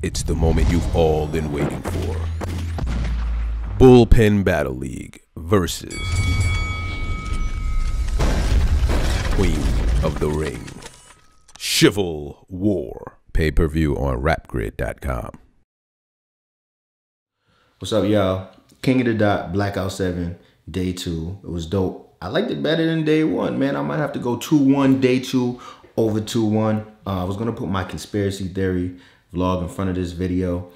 It's the moment you've all been waiting for. Bullpen Battle League versus Queen of the Ring. Civil War. Pay-per-view on rapgrid.com. What's up, y'all? King of the Dot, Blackout 7, day 2. It was dope. I liked it better than day 1, man. I might have to go 2-1, day 2, over 2-1. I was going to put my conspiracy theory vlog in front of this video.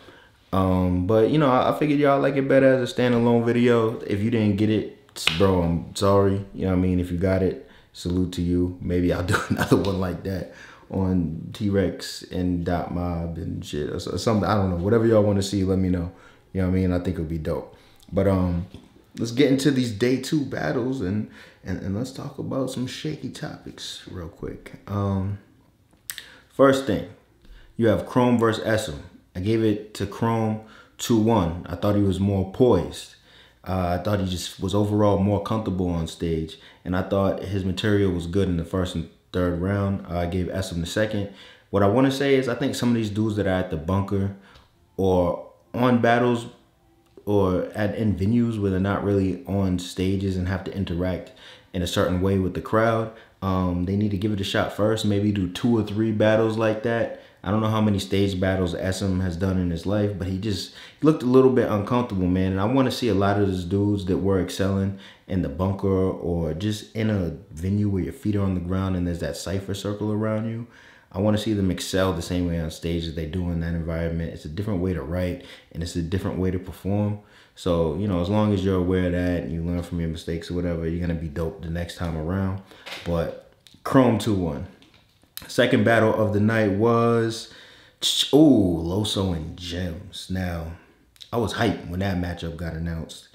But, you know, I figured y'all like it better as a standalone video. If you didn't get it, bro, I'm sorry. You know what I mean? If you got it, salute to you. Maybe I'll do another one like that on T-Rex and Dot Mob and shit or something. I don't know. Whatever y'all want to see, let me know. You know what I mean? I think it'll be dope. But let's get into these day 2 battles and let's talk about some shaky topics real quick. First thing, you have Chrome versus Essam. I gave it to Chrome 2-1. I thought he was more poised. I thought he just was overall more comfortable on stage. And I thought his material was good in the first and third round. I gave Essam the second. What I want to say is I think some of these dudes that are at the bunker or on battles or in venues where they're not really on stages and have to interact in a certain way with the crowd, they need to give it a shot first. Maybe do 2 or 3 battles like that. I don't know how many stage battles Essam has done in his life, but he looked a little bit uncomfortable, man. And I want to see a lot of those dudes that were excelling in the bunker or just in a venue where your feet are on the ground and there's that cipher circle around you. I want to see them excel the same way on stage as they do in that environment. It's a different way to write and it's a different way to perform. So, you know, as long as you're aware of that and you learn from your mistakes or whatever, you're going to be dope the next time around. But Chrome 2-1. Second battle of the night was, Loso and Gems. Now, I was hyped when that matchup got announced.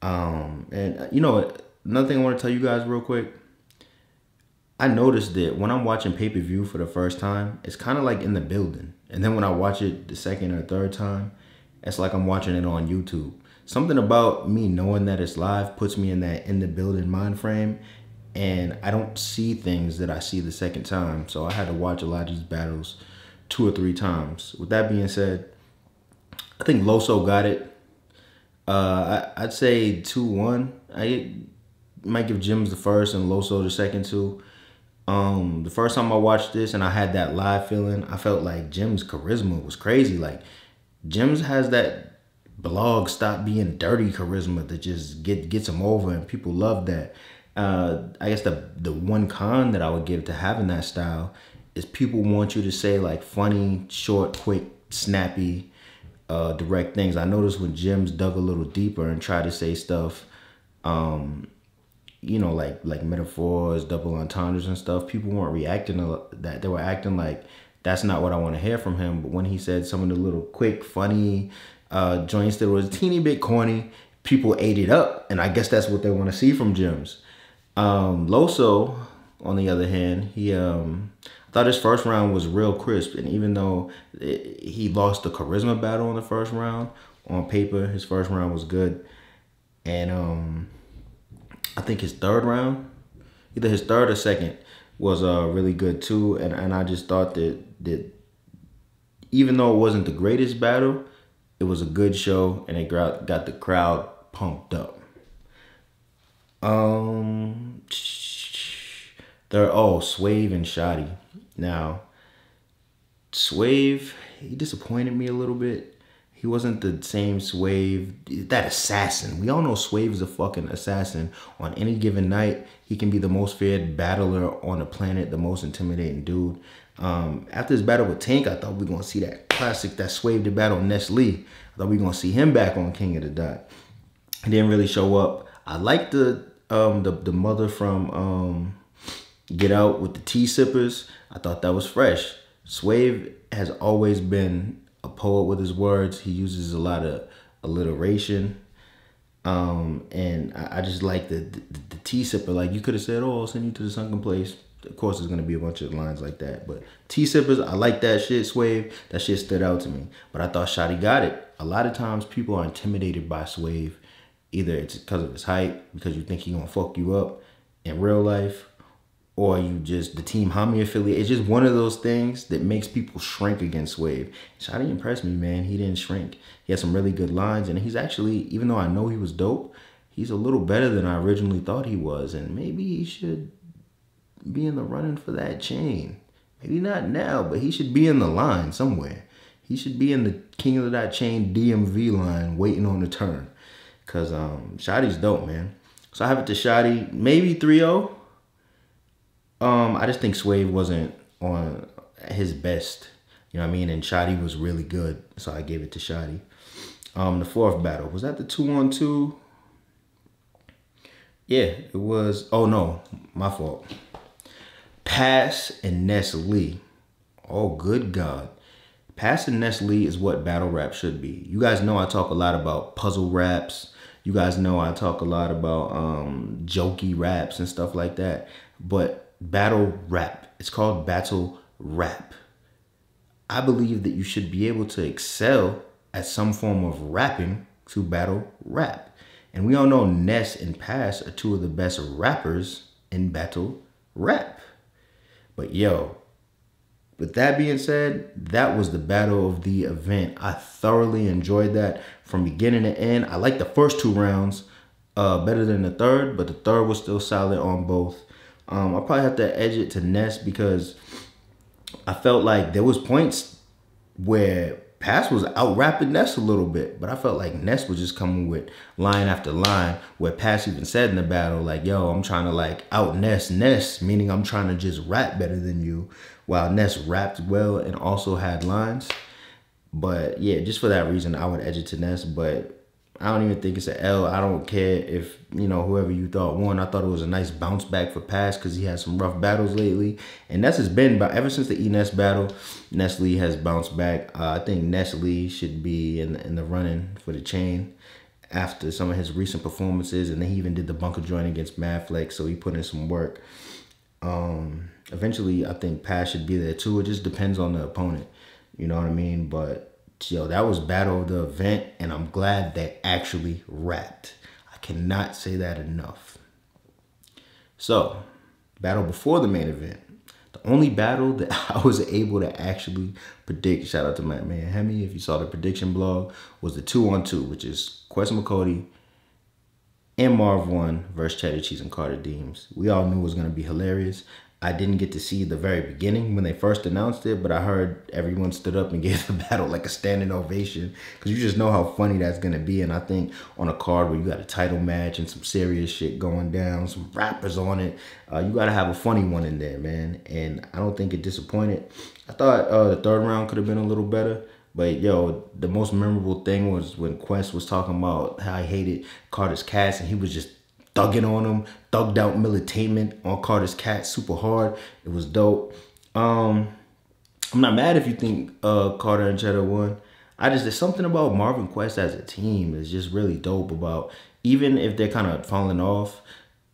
And, you know, another thing I want to tell you guys real quick. I noticed that when I'm watching pay-per-view for the first time, it's kind of like in the building. And then when I watch it the second or third time, it's like I'm watching it on YouTube. Something about me knowing that it's live puts me in that in the building mind frame. And I don't see things that I see the second time. So I had to watch a lot of these battles 2 or 3 times. With that being said, I think Loso got it. I'd say 2-1. I might give Gems the first and Loso the second too. The first time I watched this and I had that live feeling, I felt like Gems' charisma was crazy. Like Gems has that blog stop being dirty charisma that just gets him over and people love that. I guess the one con that I would give to having that style is people want you to say like funny, short, quick, snappy, direct things. I noticed when Gems dug a little deeper and tried to say stuff, you know, like metaphors, double entendres and stuff, people weren't reacting to that. They were acting like that's not what I want to hear from him. But when he said some of the little quick, funny joints that was a teeny bit corny, people ate it up. And I guess that's what they want to see from Gems. Loso, on the other hand, I thought his first round was real crisp. And even though he lost the charisma battle in the first round, on paper, his first round was good. And I think his third round, either his third or second, was really good too. And I just thought that even though it wasn't the greatest battle, it was a good show and it got the crowd pumped up. Swave and Shoddy. Now, Swave, he disappointed me a little bit. He wasn't the same Swave, that assassin. We all know Swave is a fucking assassin. On any given night, he can be the most feared battler on the planet, the most intimidating dude. After his battle with Tank, I thought we were going to see that classic, that Swave to battle Nestle. I thought we were going to see him back on King of the Dot. He didn't really show up. I liked the mother from Get Out with the tea sippers. I thought that was fresh. Swave has always been a poet with his words. He uses a lot of alliteration. And I just like the tea sipper. Like you could have said, oh, I'll send you to the sunken place. Of course, there's going to be a bunch of lines like that. But tea sippers, I like that shit, Swave. That shit stood out to me. But I thought Shoddy got it. A lot of times people are intimidated by Swave. Either it's because of his height, because you think he's going to fuck you up in real life, or you just the Team Homie affiliate. It's just one of those things that makes people shrink against Swave. Shotty impressed me, man. He didn't shrink. He had some really good lines, and he's actually, even though I know he was dope, he's a little better than I originally thought he was, and maybe he should be in the running for that chain. Maybe not now, but he should be in the line somewhere. He should be in the King of that Chain DMV line waiting on the turn. Because Shotty's dope, man. So I have it to Shotty, maybe 3-0. I just think Swave wasn't on his best. You know what I mean? And Shotty was really good. So I gave it to Shotty. The fourth battle. Was that the 2-on-2? Yeah, it was. Oh, no. My fault. Pass and Ness Lee. Oh, good God. Pass and Ness Lee is what battle rap should be. You guys know I talk a lot about puzzle raps. You guys know I talk a lot about jokey raps and stuff like that. But battle rap, it's called battle rap. I believe that you should be able to excel at some form of rapping to battle rap. And we all know Ness and Pass are two of the best rappers in battle rap. But yo, with that being said, that was the battle of the event. I thoroughly enjoyed that from beginning to end. I liked the first 2 rounds better than the third, but the third was still solid on both. I'll probably have to edge it to Ness because I felt like there was points where Pass was out-rapping Ness a little bit, but I felt like Ness was just coming with line after line where Pass even said in the battle, like, yo, I'm trying to like out-Ness Ness, meaning I'm trying to just rap better than you, while Ness rapped well and also had lines. But yeah, just for that reason, I would edge it to Ness, but I don't even think it's an L. I don't care if, you know, whoever you thought won. I thought it was a nice bounce back for Pass because he had some rough battles lately. And Ness has been, ever since the E-Ness battle, Ness Lee has bounced back. I think Ness Lee should be in the running for the chain after some of his recent performances. And then he even did the bunker joint against Madflex, so he put in some work. Eventually, I think Pass should be there too. It just depends on the opponent. You know what I mean? But yo, that was battle of the event, and I'm glad they actually rapped. I cannot say that enough. So, battle before the main event. The only battle that I was able to actually predict, shout out to my man Hemi, if you saw the prediction blog, was the 2-on-2, which is Quest McCody and Marv 1 versus Cheddar Cheese and Carter Deems. We all knew it was going to be hilarious. I didn't get to see the very beginning when they first announced it, but I heard everyone stood up and gave the battle like a standing ovation because you just know how funny that's going to be. And I think on a card where you got a title match and some serious shit going down, some rappers on it, you got to have a funny one in there, man. And I don't think it disappointed. I thought the third round could have been a little better. But yo, the most memorable thing was when Quest was talking about how he hated Carter's Cats and he was just thugging on him, thugged out Militainment on Carter's Cat super hard. It was dope. I'm not mad if you think Carter and Cheddar won. There's something about Marvin Quest as a team is just really dope about, even if they're kind of falling off,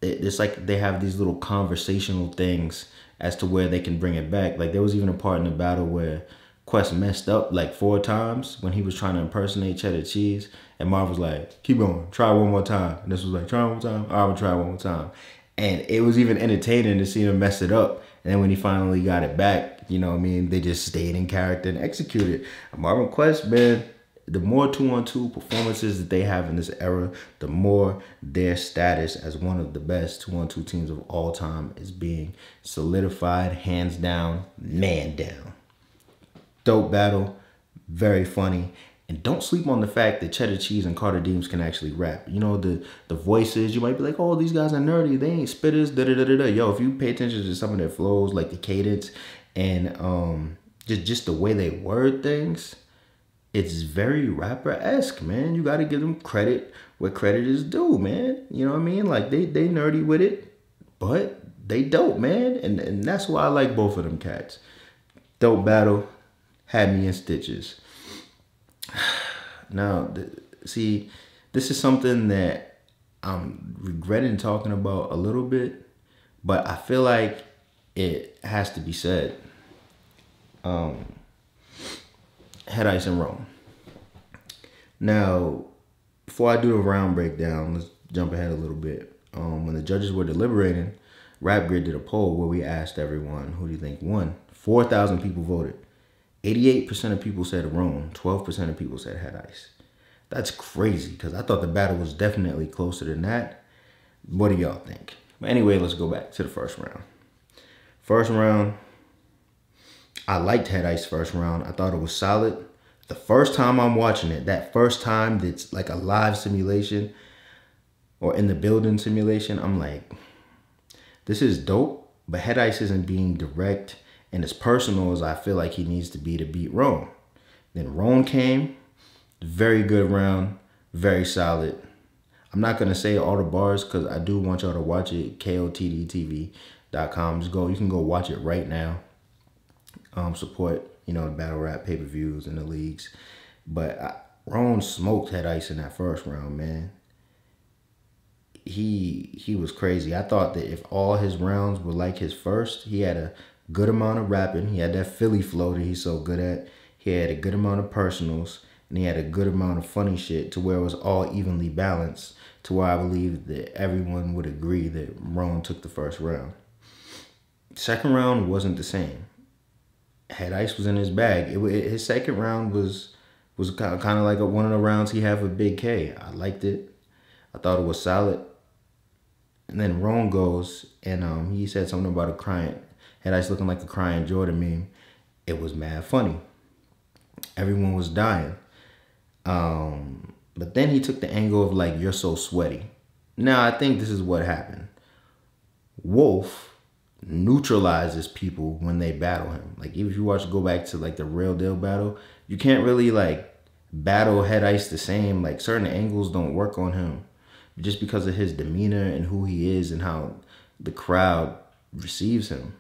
it's like they have these little conversational things as to where they can bring it back. Like there was even a part in the battle where Quest messed up like 4 times when he was trying to impersonate Cheddar Cheese. And Marv was like, keep going, try one more time. And this was like, try one more time. I would try one more time. And it was even entertaining to see him mess it up. And then when he finally got it back, you know what I mean, they just stayed in character and executed. Marvin Quest, man, the more 2-on-2 performances that they have in this era, the more their status as one of the best 2-on-2 teams of all time is being solidified, hands down, man down. Dope battle, very funny. And don't sleep on the fact that Cheddar Cheese and Carter Deems can actually rap. You know, the voices, you might be like, oh, these guys are nerdy. They ain't spitters, da-da-da-da-da. Yo, if you pay attention to some of their flows, like the cadence and just the way they word things, it's very rapper-esque, man. You got to give them credit where credit is due, man. You know what I mean? Like, they nerdy with it, but they dope, man. And that's why I like both of them cats. Dope battle. Had me in stitches. Now, see, this is something that I'm regretting talking about a little bit, but I feel like it has to be said. Head Ice and Rome. Now, before I do the round breakdown, let's jump ahead a little bit. When the judges were deliberating, Rap Grid did a poll where we asked everyone, who do you think won? 4,000 people voted. 88% of people said Rome. 12% of people said Head Ice. That's crazy because I thought the battle was definitely closer than that. What do y'all think? But anyway, let's go back to the first round. First round, I liked Head Ice first round. I thought it was solid. The first time I'm watching it, that first time that's like a live simulation or in the building simulation, I'm like, this is dope, but Head Ice isn't being direct and as personal as I feel like he needs to be to beat Roan. Then Roan came, very good round, very solid. I'm not going to say all the bars because I do want y'all to watch it, KOTDTV.com. Just go, you can go watch it right now. Support, you know, the battle rap pay-per-views and the leagues. But Roan smoked Head Ice in that first round, man. He was crazy. I thought that if all his rounds were like his first, he had a good amount of rapping. He had that Philly flow that he's so good at. He had a good amount of personals. And he had a good amount of funny shit to where it was all evenly balanced, to where I believe that everyone would agree that Roan took the first round. Second round wasn't the same. Head Ice was in his bag. His second round was kind of like one of the rounds he had with Big K. I liked it. I thought it was solid. And then Roan goes and he said something about a crying, Head Ice looking like a crying Jordan meme. It was mad funny. Everyone was dying. But then he took the angle of like, you're so sweaty. Now I think this is what happened. Wolf neutralizes people when they battle him. Like if you go back to like the Real Deal battle, you can't really like battle Head Ice the same. Like certain angles don't work on him just because of his demeanor and who he is and how the crowd receives him.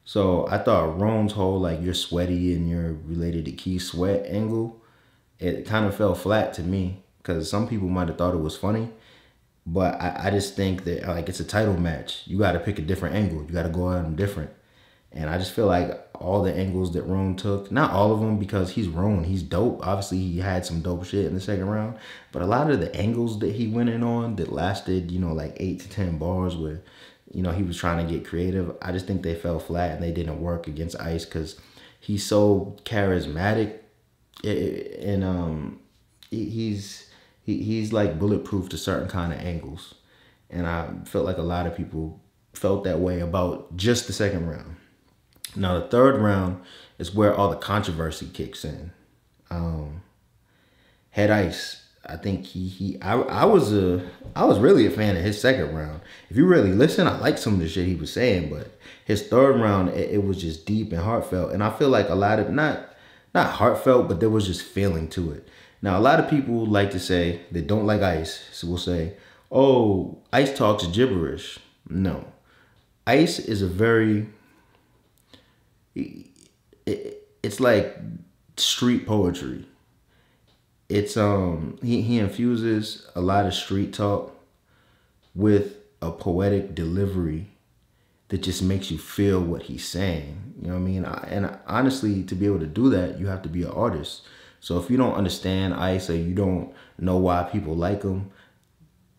So I thought Roan's whole like you're sweaty and you're related to Key Sweat angle, it kind of fell flat to me because some people might have thought it was funny. But I just think that like it's a title match. You got to pick a different angle. You got to go at him different. And I just feel like all the angles that Roan took, not all of them because he's Roan. He's dope. Obviously, he had some dope shit in the second round. But a lot of the angles that he went in on that lasted, you know, like 8 to 10 bars where, you know, he was trying to get creative. I just think they fell flat and they didn't work against Ice because he's so charismatic. And he's like bulletproof to certain kind of angles. And I felt like a lot of people felt that way about just the second round. Now the third round is where all the controversy kicks in. Head Ice, I think I was really a fan of his second round. If you really listen, I like some of the shit he was saying, but his third round, it was just deep and heartfelt. And I feel like a lot of, not heartfelt, but there was just feeling to it. Now, a lot of people like to say, they don't like Ice, so will say, oh, Ice talks gibberish. No. Ice is a very, it's like street poetry. It's, he infuses a lot of street talk with a poetic delivery that just makes you feel what he's saying. You know what I mean? And honestly, to be able to do that, you have to be an artist. So if you don't understand Ice or you don't know why people like him,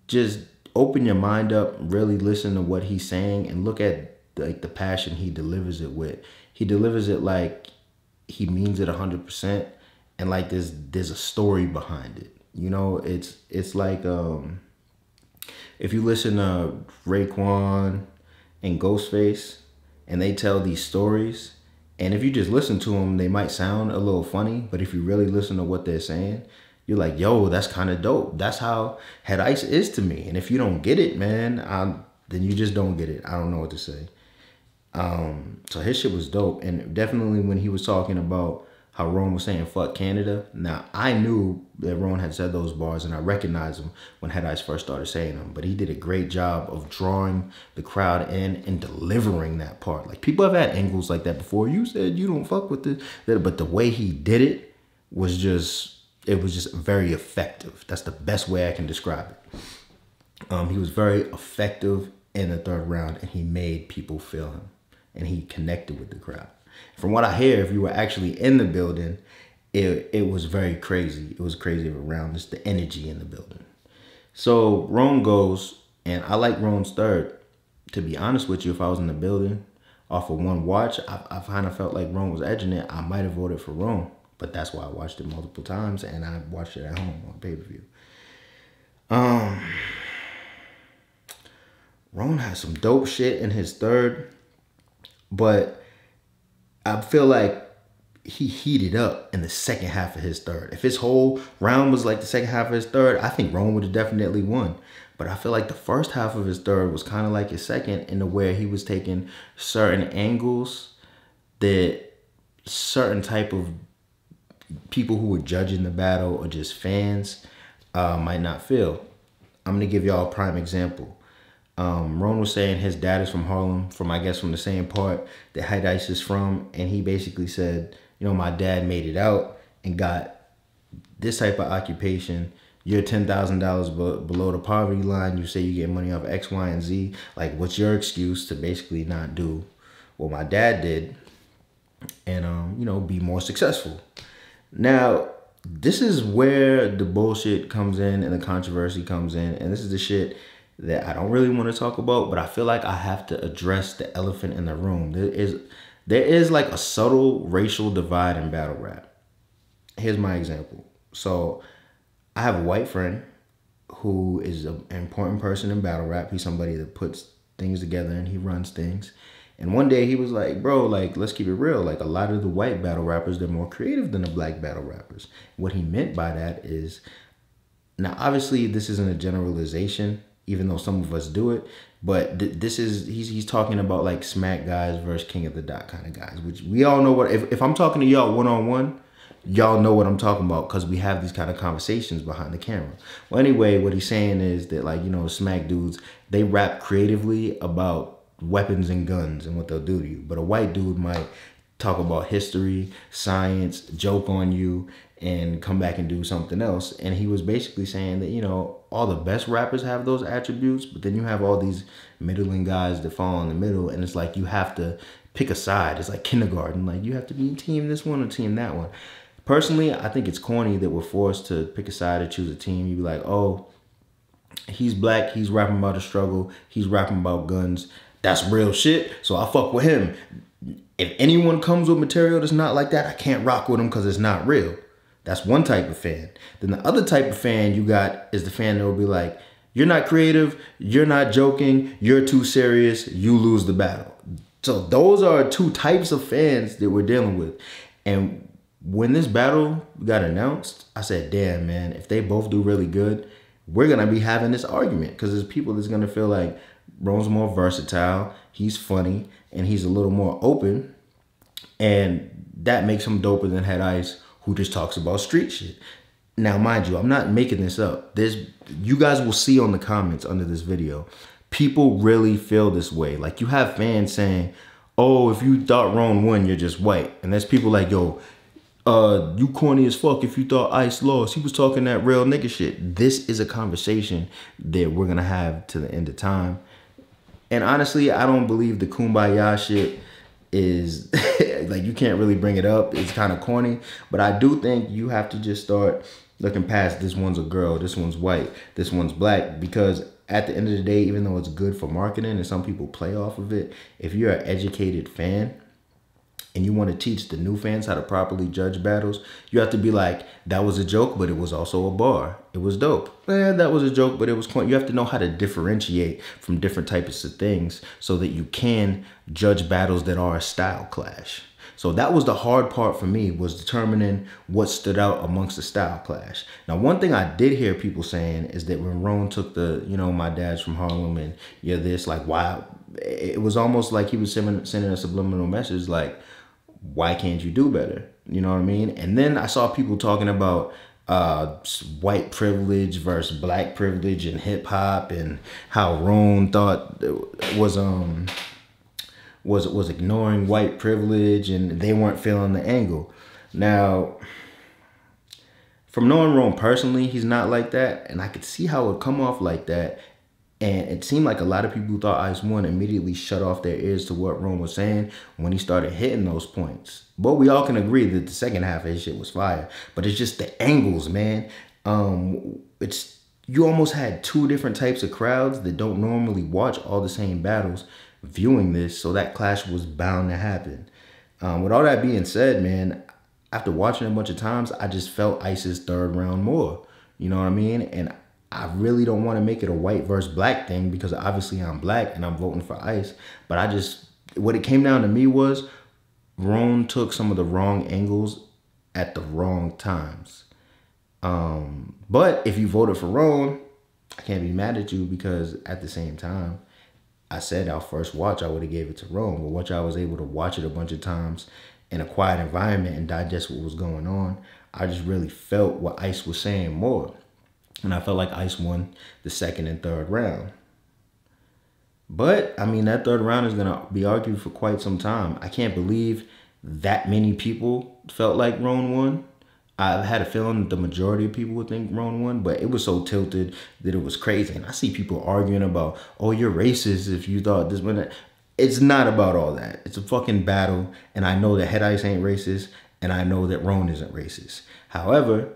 just open your mind up, really listen to what he's saying and look at like the passion he delivers it with. He delivers it like he means it 100% and like there's a story behind it. You know, it's like if you listen to Raekwon and Ghostface and they tell these stories, and if you just listen to them, they might sound a little funny, but if you really listen to what they're saying, you're like, yo, that's kind of dope. That's how Head Ice is to me. And if you don't get it, man, then you just don't get it. I don't know what to say. So his shit was dope. And definitely when he was talking about how Roan was saying, fuck Canada. Now, I knew that Roan had said those bars, and I recognized them when Head Ice first started saying them. But he did a great job of drawing the crowd in and delivering that part. Like, people have had angles like that before. You said you don't fuck with it. But the way he did it was just, it was just very effective. That's the best way I can describe it. He was very effective in the third round, and he made people feel him. And he connected with the crowd. From what I hear, if you were actually in the building, it was very crazy. It was crazy around just the energy in the building. So Roan goes, and I like Roan's third to be honest with you, if I was in the building off of one watch, I kind of felt like Rome was edging it. I might have voted for Rome, but that's why I watched it multiple times, and I watched it at home on pay-per-view. Rome has some dope shit in his third, but I feel like he heated up in the second half of his third. If his whole round was like the second half of his third, I think Rome would have definitely won. But I feel like the first half of his third was kind of like his second, in the where he was taking certain angles that certain type of people who were judging the battle or just fans might not feel. I'm gonna give y'all a prime example. Ron was saying his dad is from Harlem, from the same part that Head Ice is from, and he basically said, you know, my dad made it out and got this type of occupation. You're $10,000 below the poverty line. You say you get money off X, Y, and Z. Like, what's your excuse to basically not do what my dad did and, you know, be more successful? Now, this is where the bullshit comes in and the controversy comes in. And this is the shit that I don't really want to talk about, but I feel like I have to address the elephant in the room. There is like a subtle racial divide in battle rap. Here's my example. So I have a white friend who is an important person in battle rap. He's somebody that puts things together and he runs things. And one day he was like, bro, like, let's keep it real. Like, a lot of the white battle rappers, they're more creative than the black battle rappers. What he meant by that is, now obviously this isn't a generalization, even though some of us do it, but this is, he's talking about like smack guys versus king of the dot kind of guys, which we all know what, if I'm talking to y'all one-on-one, y'all know what I'm talking about because we have these kind of conversations behind the camera. Well, anyway, what he's saying is that, like, you know, smack dudes, they rap creatively about weapons and guns and what they'll do to you. But a white dude might talk about history, science, joke on you, and come back and do something else. And he was basically saying that, you know, all the best rappers have those attributes, but then you have all these middling guys that fall in the middle, and it's like you have to pick a side. It's like kindergarten. Like, you have to be team this one or team that one. Personally, I think it's corny that we're forced to pick a side or choose a team. You be like, oh, he's black, he's rapping about a struggle, he's rapping about guns. That's real shit, so I fuck with him. If anyone comes with material that's not like that, I can't rock with him because it's not real. That's one type of fan. Then the other type of fan you got is the fan that will be like, you're not creative, you're not joking, you're too serious, you lose the battle. So those are two types of fans that we're dealing with. And when this battle got announced, I said, damn, man, if they both do really good, we're going to be having this argument because there's people that's going to feel like Rome's more versatile, he's funny, and he's a little more open. And that makes him doper than Head Ice, who just talks about street shit. Now, mind you, I'm not making this up. You guys will see on the comments under this video, people really feel this way. Like, you have fans saying, oh, if you thought Rome won, you're just white. And there's people like, yo, you corny as fuck if you thought Ice lost. He was talking that real nigga shit. This is a conversation that we're going to have to the end of time. And honestly, I don't believe the kumbaya shit is like, you can't really bring it up. It's kind of corny, but I do think you have to just start looking past this one's a girl, this one's white, this one's black, because at the end of the day, even though it's good for marketing and some people play off of it, if you're an educated fan and you want to teach the new fans how to properly judge battles, you have to be like, that was a joke, but it was also a bar. It was dope. That was a joke, but it was corny. You have to know how to differentiate from different types of things so that you can judge battles that are a style clash. So that was the hard part for me, was determining what stood out amongst the style clash. Now, one thing I did hear people saying is that when Ron took the, you know, my dad's from Harlem and you're this, like, wow, it was almost like he was sending a subliminal message like, why can't you do better? You know what I mean? And then I saw people talking about white privilege versus black privilege in hip hop, and how Ron thought was ignoring white privilege and they weren't feeling the angle. Now, from knowing Ron personally, he's not like that, and I could see how it would come off like that. And it seemed like a lot of people who thought Ice won immediately shut off their ears to what Ron was saying when he started hitting those points. But we all can agree that the second half of his shit was fire. But it's just the angles, man. It's you almost had two different types of crowds that don't normally watch all the same battles viewing this, so that clash was bound to happen. With all that being said, man, after watching it a bunch of times, I just felt Ice's third round more. You know what I mean? And I really don't want to make it a white versus black thing because obviously I'm black and I'm voting for Ice. But what it came down to me was Roan took some of the wrong angles at the wrong times. But if you voted for Roan, I can't be mad at you because at the same time, I said our first watch, I would have gave it to Roan. But once I was able to watch it a bunch of times in a quiet environment and digest what was going on, I just really felt what Ice was saying more. And I felt like Ice won the second and third round. But, I mean, that third round is going to be argued for quite some time. I can't believe that many people felt like Roan won. I had a feeling that the majority of people would think Roan won, but it was so tilted that it was crazy. And I see people arguing about, oh, you're racist if you thought this one. It's not about all that. It's a fucking battle, and I know that Head Ice ain't racist, and I know that Roan isn't racist. However,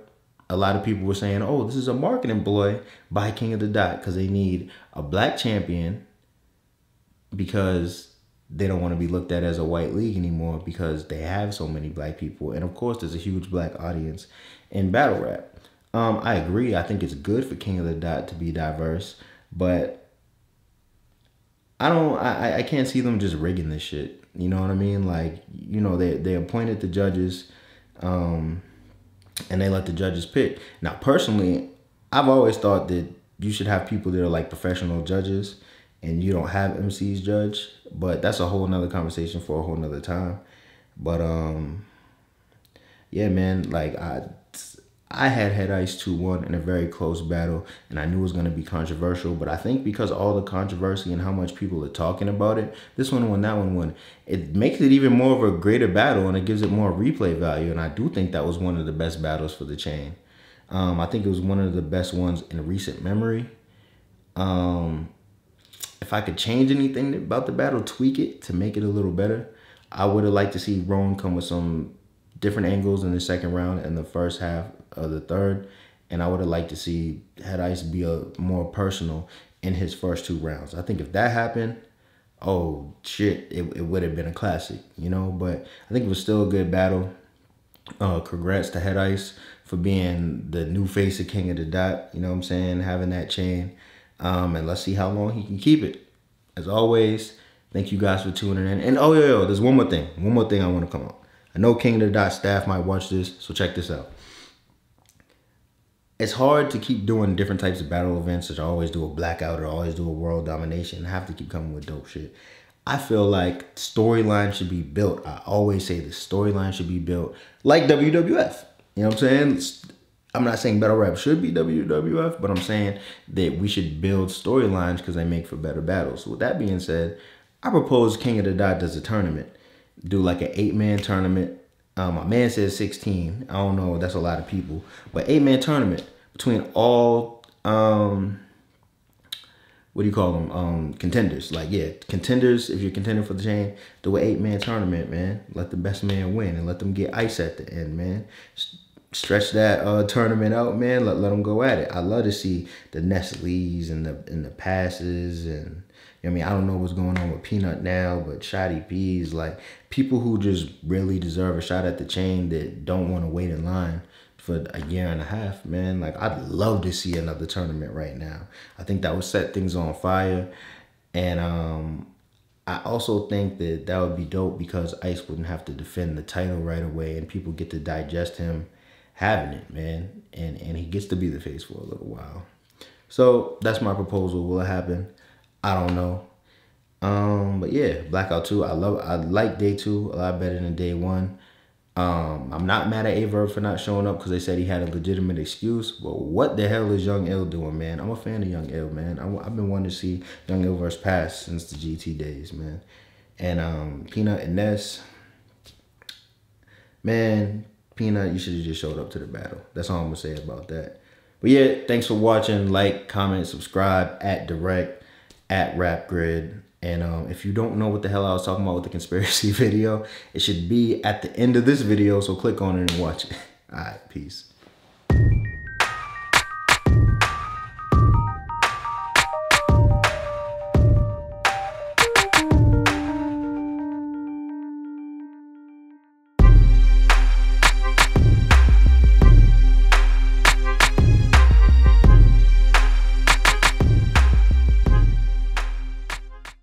a lot of people were saying, oh, this is a marketing ploy by King of the Dot because they need a black champion because they don't want to be looked at as a white league anymore because they have so many black people. And of course, there's a huge black audience in battle rap. I agree. I think it's good for King of the Dot to be diverse, but I can't see them just rigging this shit. You know what I mean? Like, you know, they appointed the judges, and they let the judges pick. Now, personally, I've always thought that you should have people that are like professional judges and you don't have MCs judge, but that's a whole nother conversation for a whole nother time. But yeah, man, like I had Head Ice 2-1 in a very close battle, and I knew it was going to be controversial, but I think because all the controversy and how much people are talking about it, this one won, that one won. It makes it even more of a greater battle, and it gives it more replay value, and I do think that was one of the best battles for the chain. I think it was one of the best ones in recent memory. If I could change anything about the battle, tweak it to make it a little better, I would have liked to see Roan come with some different angles in the second round and the first half of the third. And I would have liked to see Head Ice be more personal in his first two rounds. I think if that happened, oh shit, it would have been a classic, you know? But I think it was still a good battle. Congrats to Head Ice for being the new face of King of the Dot, you know what I'm saying? Having that chain. And let's see how long he can keep it. As always, thank you guys for tuning in. And oh, yeah, there's one more thing. One more thing I want to come on. I know King of the Dot staff might watch this, so check this out. It's hard to keep doing different types of battle events, such I always do a Blackout or always do a World Domination, and have to keep coming with dope shit. I feel like storyline should be built. I always say the storyline should be built like WWF. You know what I'm saying? I'm not saying battle rap should be WWF, but I'm saying that we should build storylines because they make for better battles. So with that being said, I propose King of the Dot does a tournament. Do like an 8-man tournament. My man says 16. I don't know. That's a lot of people. But 8-man tournament between all, what do you call them? Contenders. Like, yeah, contenders. If you're contending for the chain, do an 8-man tournament, man. Let the best man win and let them get Ice at the end, man. Stretch that tournament out, man. Let them go at it. I love to see the Nestle's and the passes, and I mean, I don't know what's going on with Peanut now, but Shoddy P's, like people who just really deserve a shot at the chain that don't want to wait in line for a year and a half, man. Like I'd love to see another tournament right now. I think that would set things on fire, and I also think that that would be dope because Ice wouldn't have to defend the title right away, and people get to digest him having it, man, and he gets to be the face for a little while. So that's my proposal. Will it happen? I don't know. But yeah, Blackout 2. I like day 2 a lot better than day 1. I'm not mad at Averb for not showing up because they said he had a legitimate excuse. But what the hell is Young Ill doing, man? I'm a fan of Young Ill, man. I've been wanting to see Young Ill versus Pass since the GT days, man. And Peanut and Ness, man. Peanut, you should have just showed up to the battle. That's all I'm going to say about that. But yeah, thanks for watching. Like, comment, subscribe at Drect, at RapGrid. And if you don't know what the hell I was talking about with the conspiracy video, it should be at the end of this video. So click on it and watch it. All right, peace.